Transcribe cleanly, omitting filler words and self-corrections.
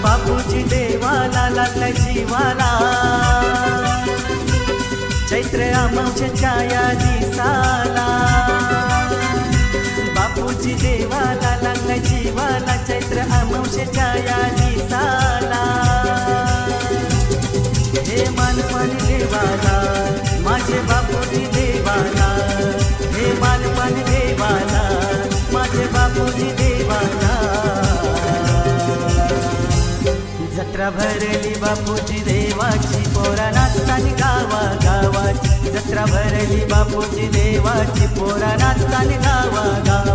बापूजी देवाला लागला जीवाला, चैत्र अमावस्येच्या या दिसाला। बापूजी देवाला लागला जीवाला, चैत्र अमावस्येच्या या दिसाला। हे मानपान देवाला माझे बापूजी देवाला, हे मानपान देवाला माझे बापूजी देवाला। जत्रा भरली बापूजी देवाची, पोरा नाचतानी गावा गावाची। जत्रा भरली बापूजी देवाची, पोरा नाचतानी गावा गावाची।